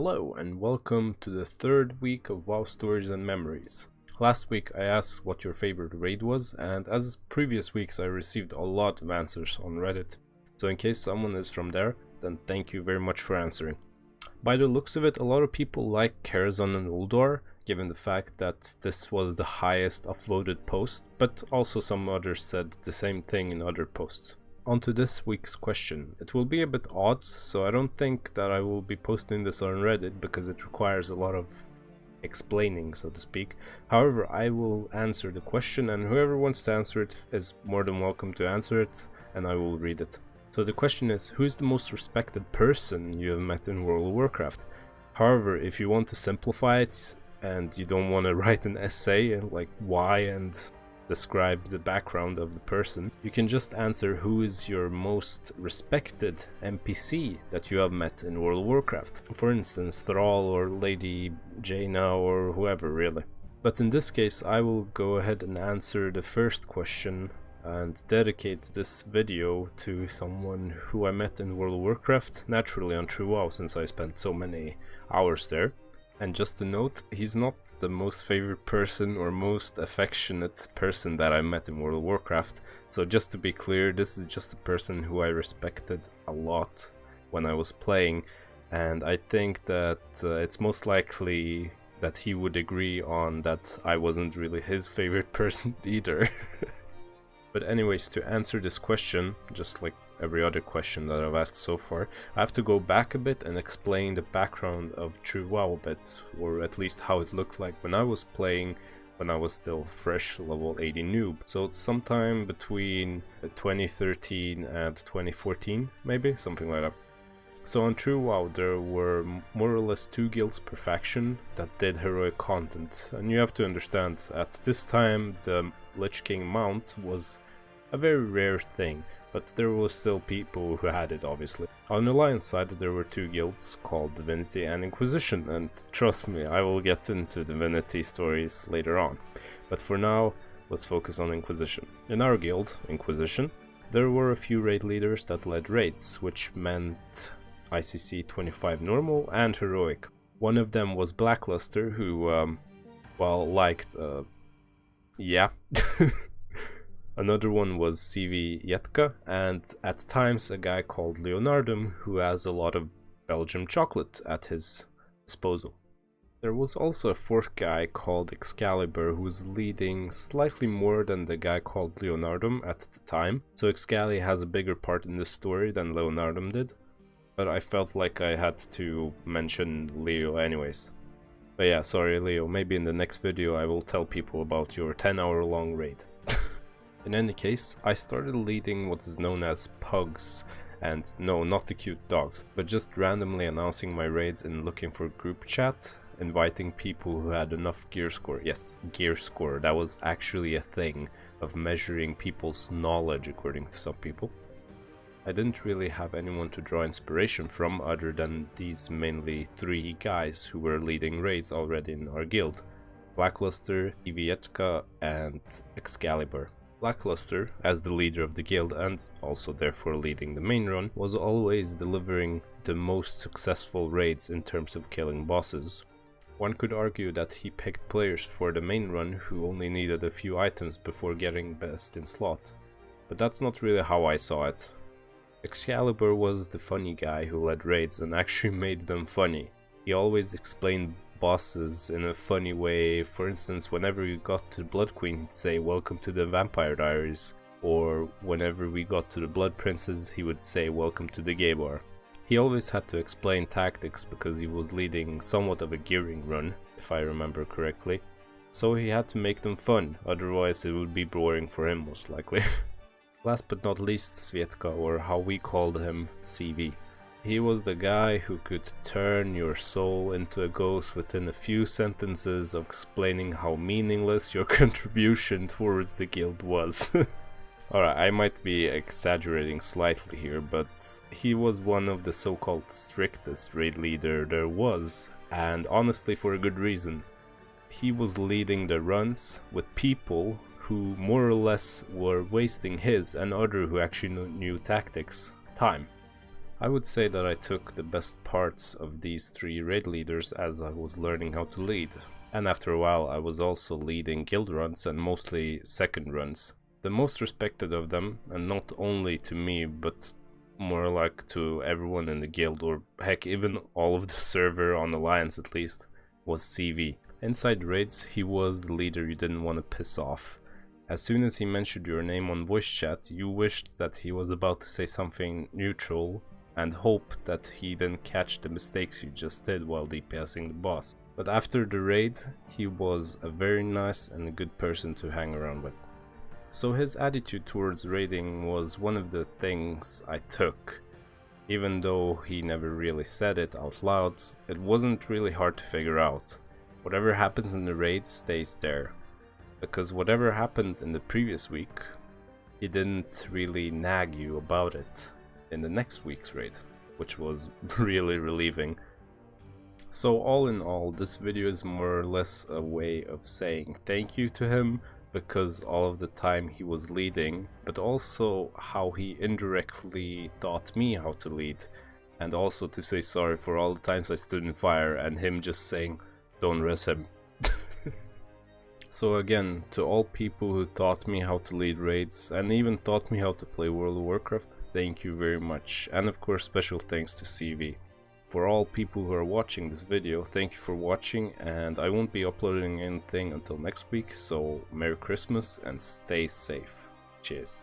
Hello and welcome to the third week of WoW Stories and Memories. Last week I asked what your favorite raid was, and as previous weeks I received a lot of answers on Reddit. So in case someone is from there, then thank you very much for answering. By the looks of it, a lot of people like Karazhan and Uldor, given the fact that this was the highest upvoted post, but also some others said the same thing in other posts. On to this week's question. It will be a bit odd, so I don't think that I will be posting this on Reddit because it requires a lot of explaining, so to speak. However, I will answer the question, and whoever wants to answer it is more than welcome to answer it, and I will read it. So the question is, who is the most respected person you have met in World of Warcraft? However, if you want to simplify it and you don't want to write an essay like why and describe the background of the person, you can just answer who is your most respected NPC that you have met in World of Warcraft. For instance, Thrall or Lady Jaina or whoever really. But in this case I will go ahead and answer the first question and dedicate this video to someone who I met in World of Warcraft, naturally on True WoW since I spent so many hours there. And just to note, he's not the most favorite person or most affectionate person that I met in World of Warcraft. So just to be clear, this is just a person who I respected a lot when I was playing. And I think that it's most likely that he would agree on that I wasn't really his favorite person either. But anyways, to answer this question, just like every other question that I've asked so far, I have to go back a bit and explain the background of True WoW a bit, or at least how it looked like when I was playing, when I was still fresh level 80 noob. So it's sometime between 2013 and 2014, maybe, something like that. So on True WoW there were more or less 2 guilds per faction that did heroic content, and you have to understand, at this time the Lich King mount was a very rare thing, but there were still people who had it obviously. On the Alliance side there were 2 guilds called Divinity and Inquisition, and trust me, I will get into Divinity stories later on. But for now, let's focus on Inquisition. In our guild, Inquisition, there were a few raid leaders that led raids, which meant ICC 25 normal and heroic. One of them was Blackluster, who, liked, yeah. Another one was CV Yetka, and at times a guy called Leonardum, who has a lot of Belgium chocolate at his disposal. There was also a 4th guy called Excalibur, who was leading slightly more than the guy called Leonardum at the time, so Excali has a bigger part in this story than Leonardum did. But I felt like I had to mention Leo anyways. But yeah, sorry Leo, maybe in the next video I will tell people about your 10-hour long raid. In any case, I started leading what is known as pugs, and no, not the cute dogs, but just randomly announcing my raids and looking for group chat, inviting people who had enough gear score. Yes, gear score, that was actually a thing of measuring people's knowledge according to some people. I didn't really have anyone to draw inspiration from other than these mainly 3 guys who were leading raids already in our guild: Blackluster, Ivietka and Excalibur. Blackluster, as the leader of the guild and also therefore leading the main run, was always delivering the most successful raids in terms of killing bosses. One could argue that he picked players for the main run who only needed a few items before getting best in slot. But that's not really how I saw it. Excalibur was the funny guy who led raids and actually made them funny. He always explained bosses in a funny way. For instance, whenever we got to the Blood Queen, he'd say welcome to the Vampire Diaries, or whenever we got to the Blood Princes he would say welcome to the Gay Bar. He always had to explain tactics because he was leading somewhat of a gearing run, if I remember correctly, so he had to make them fun, otherwise it would be boring for him most likely. Last but not least, Svietka, or how we called him, CV. He was the guy who could turn your soul into a ghost within a few sentences of explaining how meaningless your contribution towards the guild was. Alright, I might be exaggerating slightly here, but he was one of the so-called strictest raid leader there was, and honestly for a good reason. He was leading the runs with people who more or less were wasting his and other who actually knew tactics time. I would say that I took the best parts of these 3 raid leaders as I was learning how to lead. And after a while I was also leading guild runs and mostly second runs. The most respected of them, and not only to me but more like to everyone in the guild, or heck even all of the server on Alliance at least, was CV. Inside raids he was the leader you didn't want to piss off. As soon as he mentioned your name on voice chat, you wished that he was about to say something neutral and hope that he didn't catch the mistakes you just did while DPSing the boss. But after the raid, he was a very nice and a good person to hang around with. So his attitude towards raiding was one of the things I took. Even though he never really said it out loud, it wasn't really hard to figure out. Whatever happens in the raid stays there. Because whatever happened in the previous week, he didn't really nag you about it in the next week's raid, which was really relieving. So all in all, this video is more or less a way of saying thank you to him, because all of the time he was leading, but also how he indirectly taught me how to lead, and also to say sorry for all the times I stood in fire and him just saying, don't res him. So again, to all people who taught me how to lead raids and even taught me how to play World of Warcraft, thank you very much, and of course special thanks to CV. For all people who are watching this video, thank you for watching, and I won't be uploading anything until next week, so Merry Christmas and stay safe. Cheers.